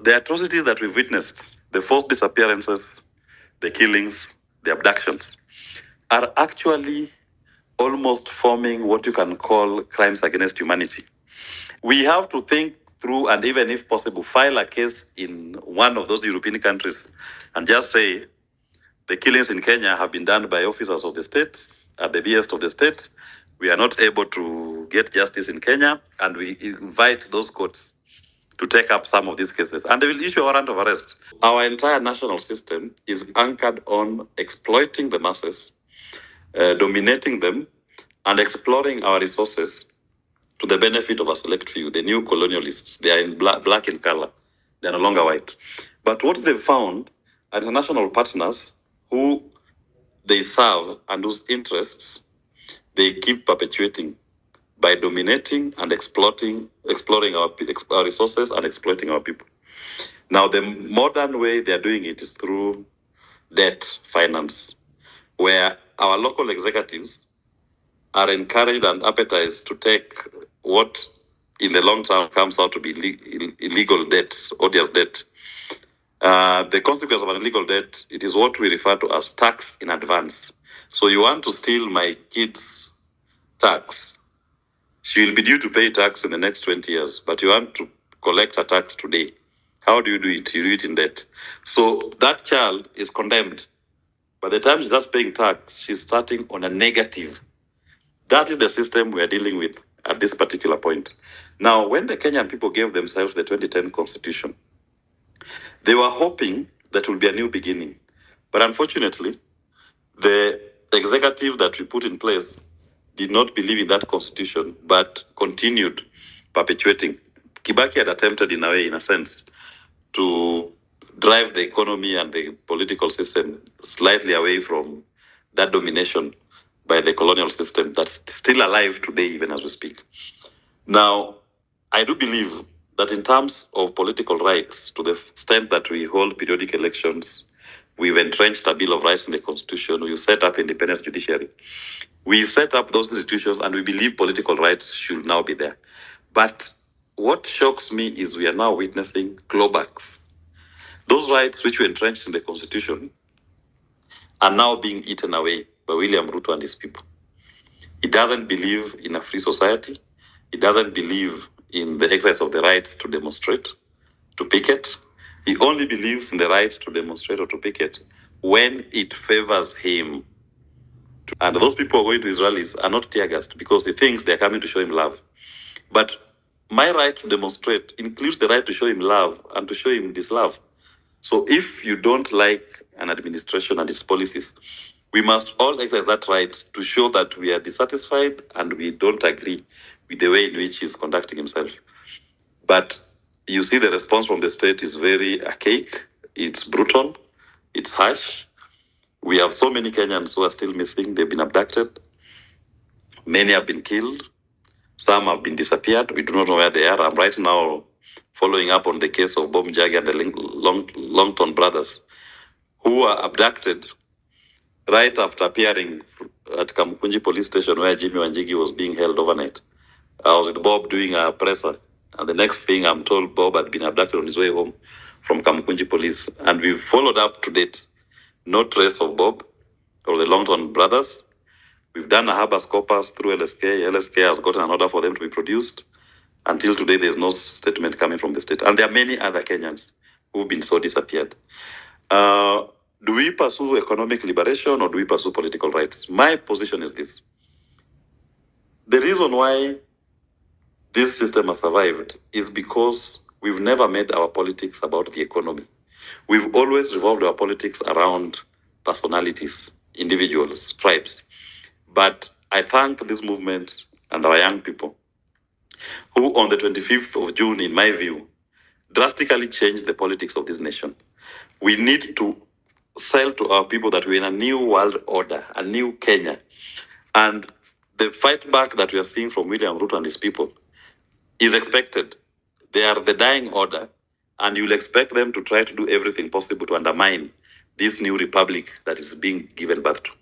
the atrocities that we've witnessed, the forced disappearances, the killings, the abductions, are actually almost forming what you can call crimes against humanity. We have to think through and even if possible, file a case in one of those European countries and just say the killings in Kenya have been done by officers of the state at the behest of the state. We are not able to get justice in Kenya, and we invite those courts to take up some of these cases, and they will issue a warrant of arrest. Our entire national system is anchored on exploiting the masses, dominating them, and exploring our resources to the benefit of a select few, the new colonialists. They are in black in color. They are no longer white. But what they've found are international partners who they serve and whose interests they keep perpetuating by dominating and exploring our resources and exploiting our people. Now, the modern way they are doing it is through debt finance, where our local executives are encouraged and appetized to take what in the long term comes out to be illegal debt, odious debt. The consequence of an illegal debt, it is what we refer to as tax in advance. So you want to steal my kid's tax. She will be due to pay tax in the next 20 years, but you want to collect a tax today. How do you do it? You do it in debt. So that child is condemned. By the time she's just paying tax, she's starting on a negative. That is the system we are dealing with at this particular point. Now, when the Kenyan people gave themselves the 2010 constitution, they were hoping that will be a new beginning. But unfortunately, the executive that we put in place did not believe in that constitution, but continued perpetuating. Kibaki had attempted in a way, in a sense, to drive the economy and the political system slightly away from that domination by the colonial system that's still alive today, even as we speak. Now, I do believe that in terms of political rights, to the extent that we hold periodic elections, we've entrenched a Bill of Rights in the Constitution, we've set up independent judiciary. We set up those institutions and we believe political rights should now be there. But what shocks me is we are now witnessing clawbacks. Those rights which were entrenched in the Constitution are now being eaten away by William Ruto and his people. He doesn't believe in a free society. He doesn't believe in the exercise of the right to demonstrate, to picket. He only believes in the right to demonstrate or to picket when it favors him. And those people who are going to Israelis are not tear gassed because he thinks they're coming to show him love. But my right to demonstrate includes the right to show him love and to show him this love. So if you don't like an administration and its policies, we must all exercise that right to show that we are dissatisfied and we don't agree with the way in which he's conducting himself. But you see the response from the state is very archaic, it's brutal, it's harsh. We have so many Kenyans who are still missing. They've been abducted. Many have been killed. Some have been disappeared. We do not know where they are. I'm right now following up on the case of Bob Njagi and the Longton brothers, who were abducted right after appearing at Kamukunji police station where Jimi Wanjigi was being held overnight. I was with Bob doing a presser, and the next thing I'm told Bob had been abducted on his way home from Kamukunji police. And we've followed up to date. No trace of Bob or the Longton brothers. We've done a habeas corpus through LSK. LSK has gotten an order for them to be produced. Until today, there's no statement coming from the state. And there are many other Kenyans who've been so disappeared. Do we pursue economic liberation or do we pursue political rights? My position is this. The reason why this system has survived is because we've never made our politics about the economy. We've always revolved our politics around personalities, individuals, tribes. But I thank this movement and our young people who on the 25th of June, in my view, drastically changed the politics of this nation. We need to sell to our people that we're in a new world order, a new Kenya. And the fight back that we are seeing from William Ruto and his people is expected. They are the dying order, and you'll expect them to try to do everything possible to undermine this new republic that is being given birth to.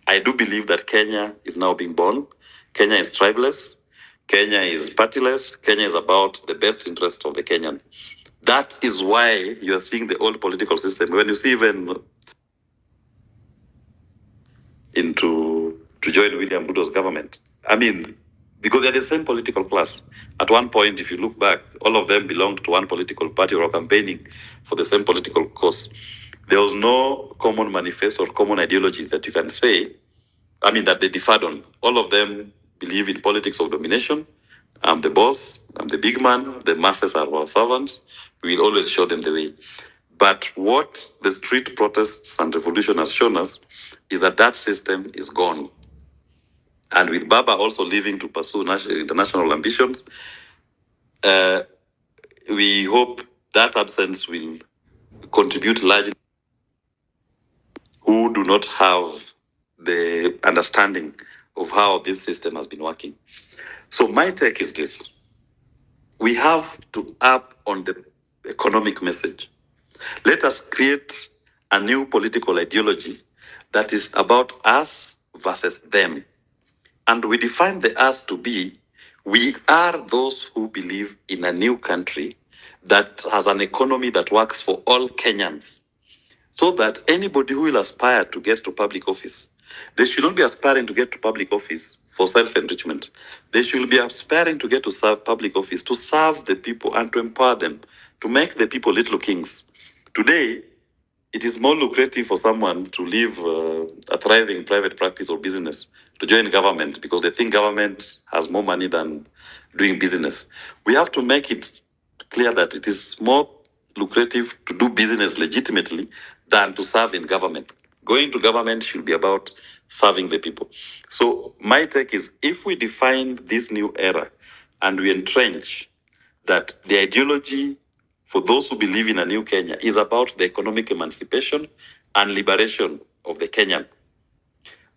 I do believe that Kenya is now being born. Kenya is tribeless. Kenya is partyless. Kenya is about the best interest of the Kenyan. That is why you're seeing the old political system. When you see even to join William Ruto's government, I mean, because they're the same political class. At one point, if you look back, all of them belonged to one political party or campaigning for the same political cause. There was no common manifesto or common ideology that you can say, I mean, that they differed on. All of them believe in politics of domination. I'm the boss, I'm the big man, the masses are our servants. We will always show them the way. But what the street protests and revolution has shown us is that that system is gone. And with Baba also leaving to pursue international ambitions, we hope that absence will contribute largely who do not have the understanding of how this system has been working. So my take is this. We have to up on the economic message. Let us create a new political ideology that is about us versus them. And we define the us to be, we are those who believe in a new country that has an economy that works for all Kenyans. So that anybody who will aspire to get to public office, they should not be aspiring to get to public office for self-enrichment. They should be aspiring to get to serve public office, to serve the people and to empower them, to make the people little kings. Today, it is more lucrative for someone to leave a thriving private practice or business to join government because they think government has more money than doing business. We have to make it clear that it is more lucrative to do business legitimately than to serve in government. Going to government should be about serving the people. So my take is if we define this new era and we entrench that the ideology for those who believe in a new Kenya is about the economic emancipation and liberation of the Kenyan.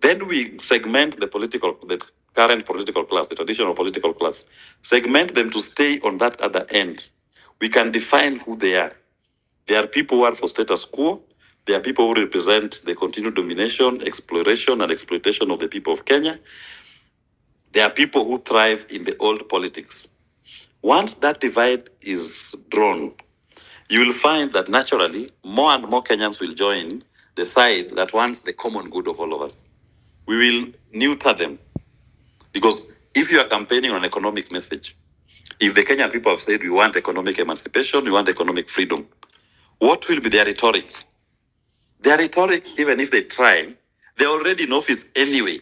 Then we segment the current political class, the traditional political class, segment them to stay on that other end. We can define who they are. There are people who are for status quo. There are people who represent the continued domination, exploration, and exploitation of the people of Kenya. There are people who thrive in the old politics. Once that divide is drawn, you will find that naturally more and more Kenyans will join the side that wants the common good of all of us. We will neuter them because if you are campaigning on economic message, if the Kenyan people have said we want economic emancipation, we want economic freedom, what will be their rhetoric? Their rhetoric, even if they try, they're already in office anyway.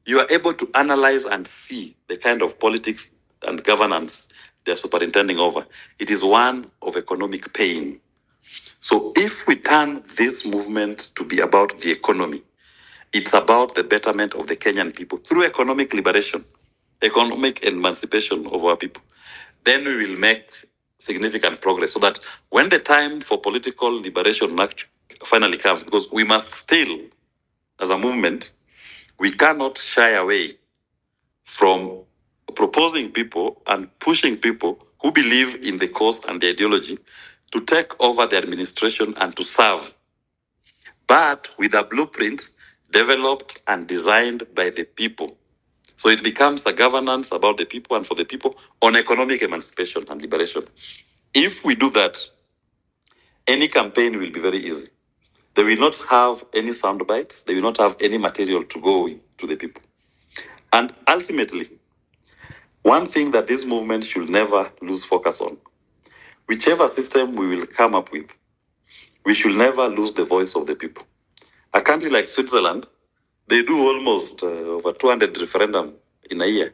You are able to analyze and see the kind of politics and governance they're superintending over. It is one of economic pain. So if we turn this movement to be about the economy, it's about the betterment of the Kenyan people through economic liberation, economic emancipation of our people. Then we will make significant progress so that when the time for political liberation finally comes, because we must still, as a movement, we cannot shy away from proposing people and pushing people who believe in the cause and the ideology to take over the administration and to serve, but with a blueprint developed and designed by the people. So it becomes a governance about the people and for the people on economic emancipation and liberation. If we do that, any campaign will be very easy. They will not have any sound bites. They will not have any material to go to the people. And ultimately, one thing that this movement should never lose focus on, whichever system we will come up with, we should never lose the voice of the people. A country like Switzerland, they do almost over 200 referendum in a year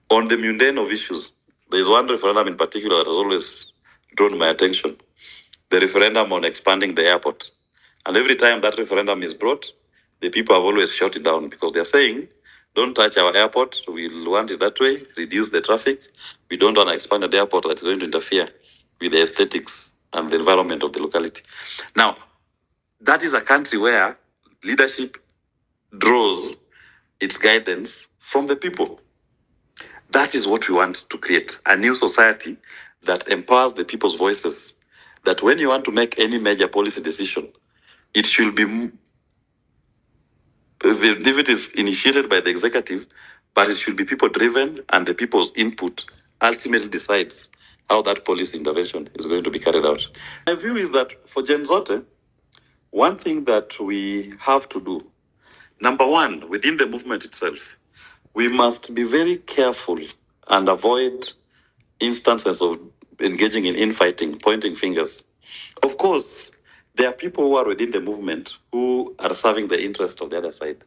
on the mundane of issues. There is one referendum in particular that has always drawn my attention, the referendum on expanding the airport. And every time that referendum is brought, the people have always shut it down because they're saying, don't touch our airport. We'll want it that way, reduce the traffic. We don't want to expand the airport that's going to interfere with the aesthetics and the environment of the locality. Now, that is a country where leadership draws its guidance from the people. That is what we want to create, a new society that empowers the people's voices. That when you want to make any major policy decision, it should be, if it is initiated by the executive, but it should be people driven and the people's input ultimately decides how that police intervention is going to be carried out. My view is that for Gen Zote, one thing that we have to do, number one, within the movement itself, we must be very careful and avoid instances of engaging in infighting, pointing fingers. Of course, there are people who are within the movement who are serving the interest of the other side.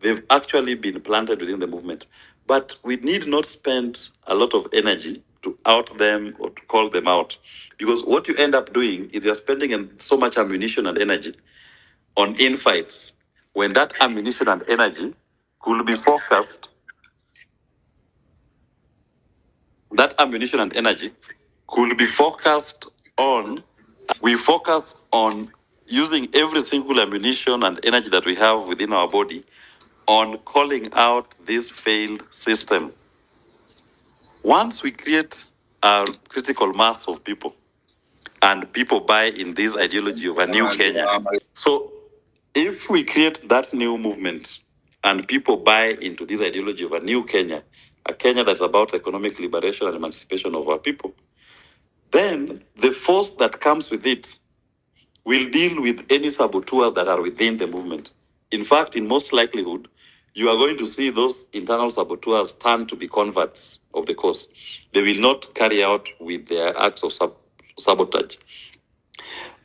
They've actually been planted within the movement. But we need not spend a lot of energy to out them or to call them out. Because what you end up doing is you're spending so much ammunition and energy on infights when that ammunition and energy could be focused. That ammunition and energy could be focused on, we focus on using every single ammunition and energy that we have within our body on calling out this failed system. Once we create a critical mass of people and people buy in this ideology of a new Kenya. So if we create that new movement and people buy into this ideology of a new Kenya, a Kenya that's about economic liberation and emancipation of our people, then the force that comes with it will deal with any saboteurs that are within the movement. In fact, in most likelihood, you are going to see those internal saboteurs turn to be converts of the cause. They will not carry out with their acts of sabotage.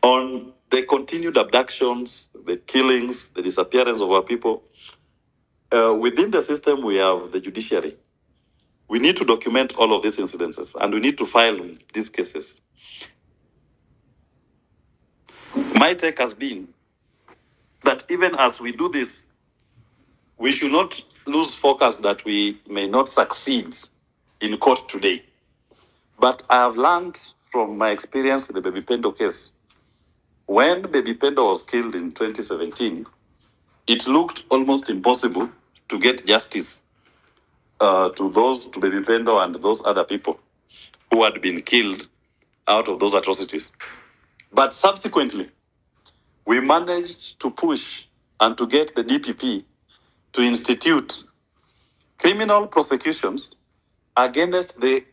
On the continued abductions, the killings, the disappearance of our people, within the system, we have the judiciary. We need to document all of these incidences and we need to file these cases. My take has been that even as we do this, we should not lose focus that we may not succeed in court today. But I have learned from my experience with the Baby Pendo case. When Baby Pendo was killed in 2017, it looked almost impossible to get justice to Baby Pendo and those other people who had been killed out of those atrocities. But subsequently, we managed to push and to get the DPP to institute criminal prosecutions against the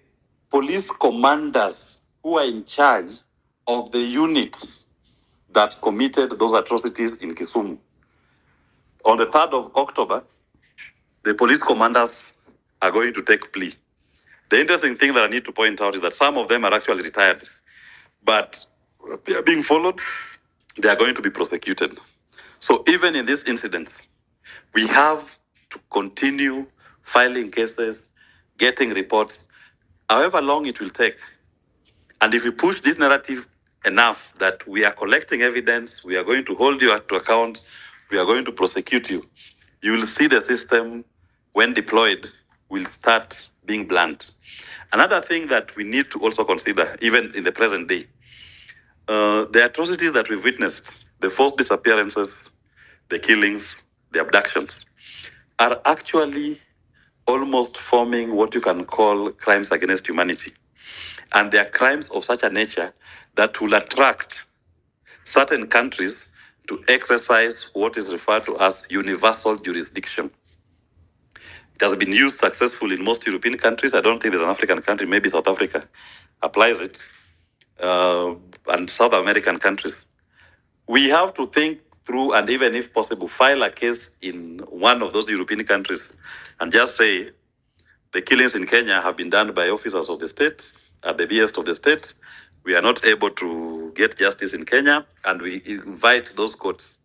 police commanders who are in charge of the units that committed those atrocities in Kisumu. On the 3rd of October, the police commanders are going to take plea. The interesting thing that I need to point out is that some of them are actually retired, but they are being followed. They are going to be prosecuted. So even in this incident, we have to continue filing cases, getting reports, however long it will take. And if we push this narrative enough that we are collecting evidence, we are going to hold you to account, we are going to prosecute you, you will see the system, when deployed, will start being blunt. Another thing that we need to also consider, even in the present day, the atrocities that we've witnessed, the forced disappearances, the killings, the abductions, are actually almost forming what you can call crimes against humanity. And they are crimes of such a nature that will attract certain countries to exercise what is referred to as universal jurisdiction. It has been used successfully in most European countries. I don't think there's an African country, maybe South Africa applies it, and South American countries. We have to think through and even if possible, file a case in one of those European countries and just say the killings in Kenya have been done by officers of the state at the behest of the state. We are not able to get justice in Kenya, and we invite those courts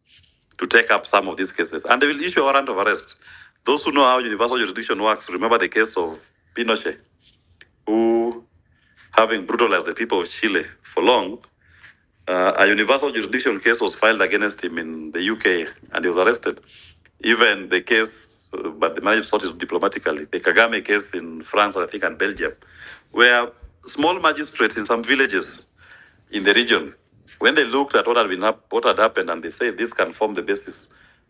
to take up some of these cases. And they will issue a warrant of arrest. Those who know how universal jurisdiction works, remember the case of Pinochet, who, having brutalized the people of Chile for long, a universal jurisdiction case was filed against him in the UK, and he was arrested. Even the case, but the managed to sort it diplomatically, the Kagame case in France, I think, and Belgium, where small magistrates in some villages in the region, when they looked at what had happened, and they said this can form the basis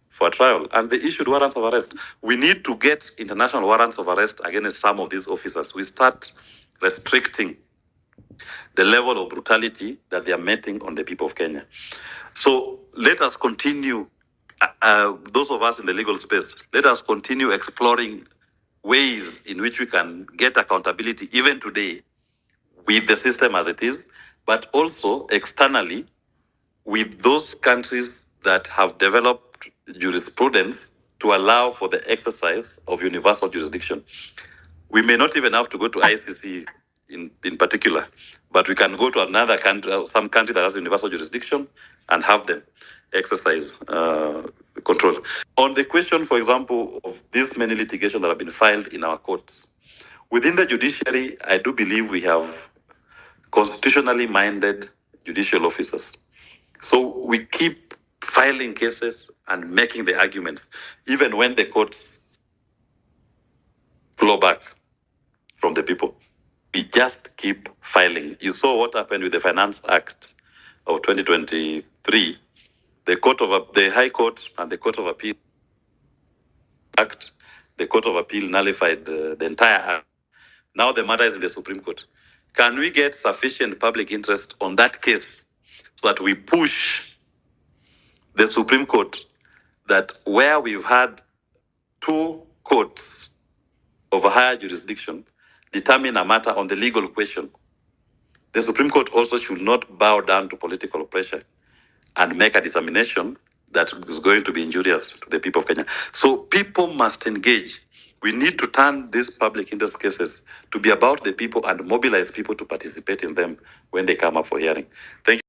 for a trial, and they issued warrants of arrest. We need to get international warrants of arrest against some of these officers. We start restricting the level of brutality that they are meting on the people of Kenya. So let us continue, those of us in the legal space, let us continue exploring ways in which we can get accountability, even today, with the system as it is, but also externally with those countries that have developed jurisprudence to allow for the exercise of universal jurisdiction. We may not even have to go to ICC in particular, but we can go to another country, some country that has universal jurisdiction, and have them exercise control. On the question, for example, of these many litigations that have been filed in our courts, within the judiciary, I do believe we have constitutionally minded judicial officers. So we keep filing cases and making the arguments, even when the courts claw back from the people. We just keep filing. You saw what happened with the Finance Act of 2023. The High Court and the Court of Appeal Act, the Court of Appeal nullified the entire act. Now the matter is in the Supreme Court. Can we get sufficient public interest on that case so that we push the Supreme Court that where we've had two courts of a higher jurisdiction determine a matter on the legal question, the Supreme Court also should not bow down to political pressure and make a determination that is going to be injurious to the people of Kenya. So people must engage. We need to turn these public interest cases to be about the people and mobilize people to participate in them when they come up for hearing. Thank you.